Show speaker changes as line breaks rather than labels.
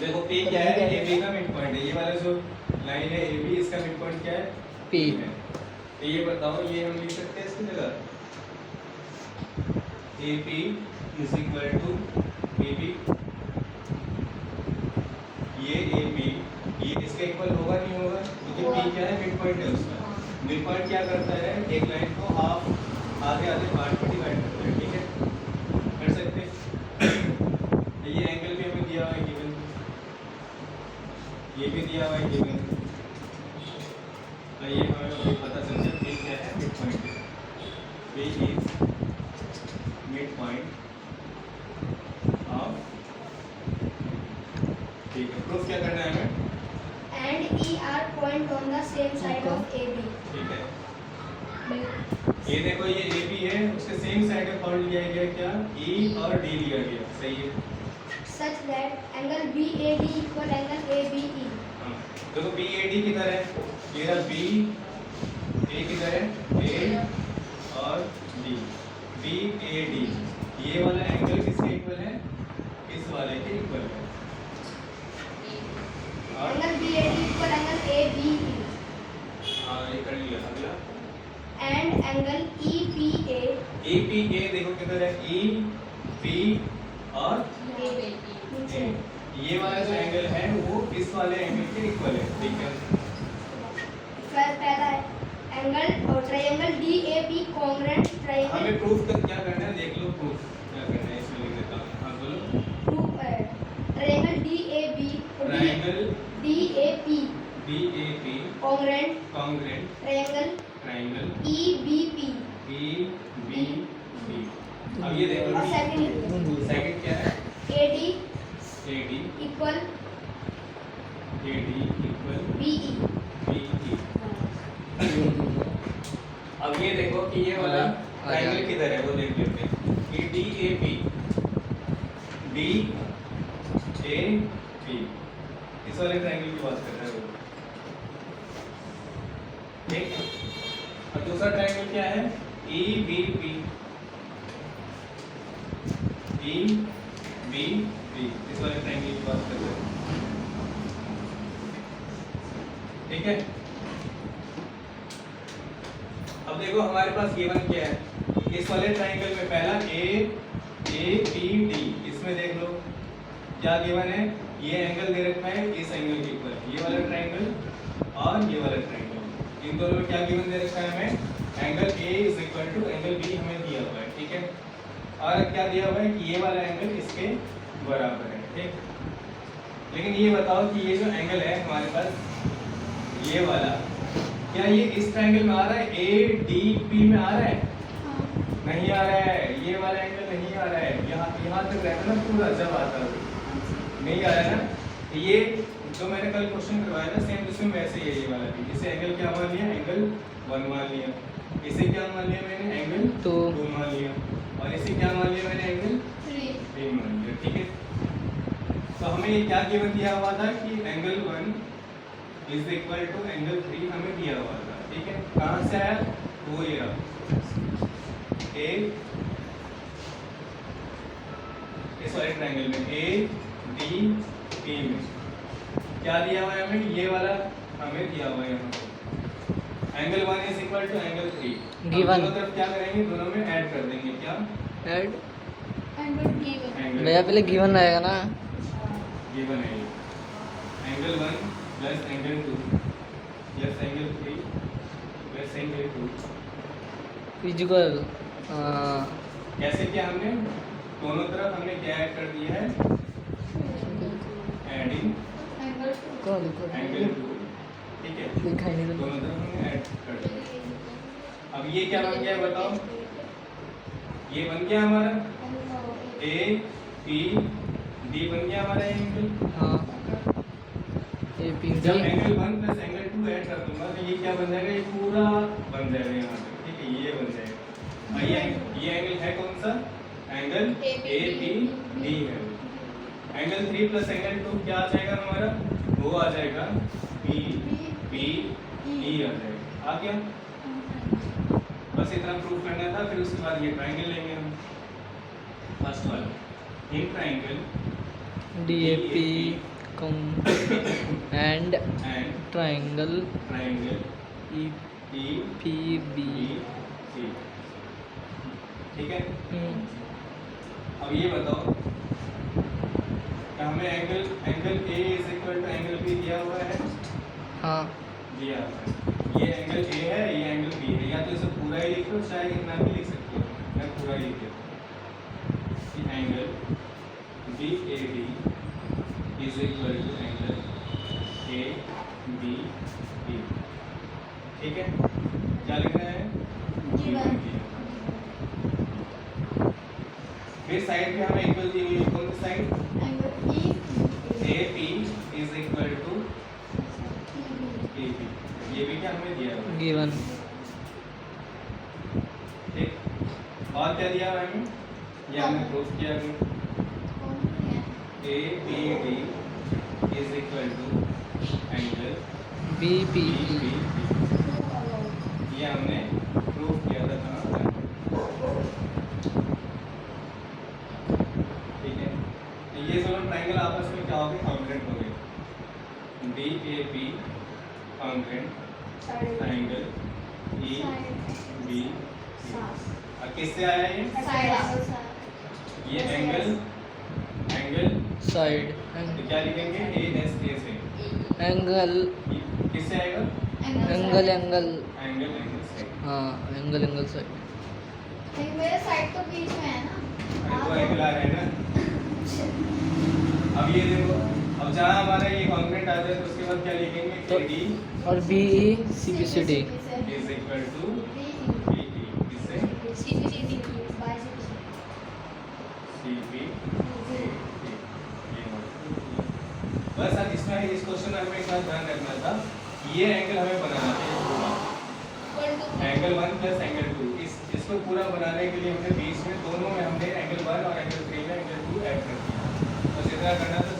देखो P क्या है, AB का मिड पॉइंट है। ये वाला जो लाइन है AB, इसका मिड पॉइंट क्या है,
P
है। तो ये बताओ, ये हम लिख सकते हैं इसकी जगह AP is equal to BB। ये AB ये इसके इक्वल होगा नहीं होगा, क्योंकि P क्या है, मिड पॉइंट है उसका। मिड पॉइंट क्या करता है, एक लाइन को हाफ आधे आधे पार्ट में डिवाइड करता है, ठीक है, कर सकते हैं। ये एंगल भी हमें दिया हुआ है गिवन, ये भी दिया हुआ है गिवन। तो ये हमें अभी पता चल गया P क्या है, मिड पॉइंट है। P is mid point of, ठीक है। प्रूफ क्या करना है हमें,
and E are point on the same side of AB.
ठीक है। ये देखो, ये AB है, उसके सेम साइड का पॉइंट लिया गया क्या, E और D लिया गया, सही है।
Such that angle BAD equal angle ABE.
हाँ, देखो BAD किधर है, ये रहा B, A किधर है, A और D, BAD। ये वाला एंगल किसके इक्वल है, इस वाले के इक्वल है। और
Angle BAD equal angle ABE.
हाँ, ये कर लिया। अगला
And angle EPA.
EPA देखो किधर है, E, P और
नीचे.
A। ये वाला जो एंगल है वो इस वाले एंगल के इक्वल है, ठीक है।
पहला एंगल और ट्रायंगल DAB congruent triangle.
हमें प्रूफ क्या करना है, देख लो प्रूफ क्या करना है, इसमें लिख देता हूँ। हाँ बोलो।
Triangle DAB
triangle
DAP
DAP
congruent
congruent
triangle
triangle
EBP.
EBP। अब ये देखो
और
सेकंड क्या है,
AD
AD
equal
equal
BE.
BE। अब ये देखो कि ये वाला ट्रायंगल किधर है, वो देख लेते हैं कि DAP DAP इस वाले ट्रायंगल की बात कर रहा है वो, ठीक। और दूसरा ट्रायंगल क्या है, EBP EBP इस वाले ट्रायंगल की बात कर रहे हैं, ठीक है। अब देखो हमारे पास गिवन क्या है, इस वाले ट्रायंगल में पहला APD, इसमें देख लो क्या गिवन है, ये एंगल दे रखा है इस एंगल के इक्वल, ये वाला ट्रायंगल और ये वाला ट्रायंगल, इन दोनों में क्या गिवन दे रखा है हमें, angle A is equal to angle B हमें दिया हुआ है, ठीक है। और क्या दिया हुआ है कि ये वाला एंगल इसके बराबर है, ठीक। लेकिन ये बताओ कि ये जो एंगल है हमारे पास, ये वाला, क्या ये इस ट्रायंगल में आ रहा है, ADP में आ रहा है, नहीं आ रहा है, ये वाला एंगल नहीं आ रहा है, यहाँ तक रहता है ना पूरा, जब आता है नहीं आ रहा है ना। ये जो मैंने कल क्वेश्चन करवाया ना सेम उसमें वैसे ही है, ये वाला भी, इसे एंगल क्या मान लिया, एंगल 1 मान लिया, इसे क्या मान लिया मैंने, एंगल 2 मान लिया, और इसे क्या मान लिया मैंने, एंगल 3 मान लिया, ठीक है। तो हमें ये क्या गिवन दिया हुआ था कि angle 1 is equal to angle 3 हमें दिया हुआ था, ठीक है। कहाँ से आया, वो ये रहा A, इस वाले ट्रायंगल में ADP में क्या दिया हुआ है हमें, ये वाला हमें दिया हुआ है यहाँ angle 1 is equal to angle 3।
Given
दोनों तरफ क्या करेंगे, दोनों में ऐड कर देंगे, क्या
ऐड
एंगल
भैया पहले गिवन आएगा ना,
गिवन है angle 1 plus angle 2 plus angle 3 plus angle 2
equal
कैसे किया हमने, दोनों तरफ हमने क्या ऐड कर दिया है, एडिंग एंगल 2, ठीक है,
दिखाई नहीं
दोनों तरफ हमने ऐड कर दिया। अब ये क्या बन गया बताओ, ये बन गया हमारा APD बन गया हमारा एंगल।
हाँ APD
जब एंगल 1 प्लस एंगल 2 ऐड कर दूंगा तो ये क्या बन जाएगा, ये पूरा बन जाएगा यहाँ पे, ठीक है, ये बन जाएगा। और ये एंगल है कौन सा, एंगल APD है। एंगल 3 प्लस एंगल 2 क्या आ जाएगा हमारा, वो आ जाएगा BE आ जाएगा, आ गया। बस इतना प्रूफ करना था, फिर उसके बाद ये ट्रायंगल लेंगे हम, फर्स्ट वाला in triangle
DAP and
and
triangle
triangle
E
E
P B.
C. ठीक है, अब ये बताओ कि हमें angle angle A is equal to angle B दिया हुआ है।
हाँ
दिया हुआ है, ये एंगल ए है, ये एंगल बी है। या तो इसे पूरा ही लिख लो, चाहे इतना भी लिख सकते हो, मैं पूरा ही लिख देता हूँ। Angle B A D is equal to angle A B D. ठीक है, क्या लिखना है?
Given.
फिर साइड पे हमें इक्वल दी हुई है, कौन सी side?
Angle
A P is equal to A B. ये भी क्या हमें दिया हुआ है?
गिवन।
ठीक, और क्या दिया हुआ है हमें? ये हमने प्रूफ किया अभी। A B D is equal to angle
B P
B
B.
B. ये हमने प्रूफ किया था कहाँ पर? ठीक है, तो ये दोनों ट्राइंगल आपस में क्या हो गए? कॉन्ग्रुएंट हो गए। D A B congruent triangle E B. और किससे आया ये? ये एंगल एंगल
साइड
तो क्या लिखेंगे? ए एस ए से।
एंगल
ये किससे आएगा?
Angle angle.
एंगल एंगल से।
हाँ एंगल एंगल साइड।
मेरे साइड तो बीच में है ना।
तो एंगल आ रहा है ना। अब ये देखो, अब जहाँ हमारा ये कॉन्ग्रुएंट आ जाए तो उसके बाद क्या लिखेंगे?
तो
ए डी
और B C B C D.
Is equal to B E. इससे सी बी। बस अब इसमें इस क्वेश्चन में हमें एक बात ध्यान रखना था, ये एंगल हमें बनाना है पूरा, एंगल 1 प्लस एंगल 2। इसको पूरा बनाने के लिए हमने बीच में दोनों में हमने एंगल 1 और एंगल 3 में एंगल 2 ऐड कर दिया। बस इतना करना था।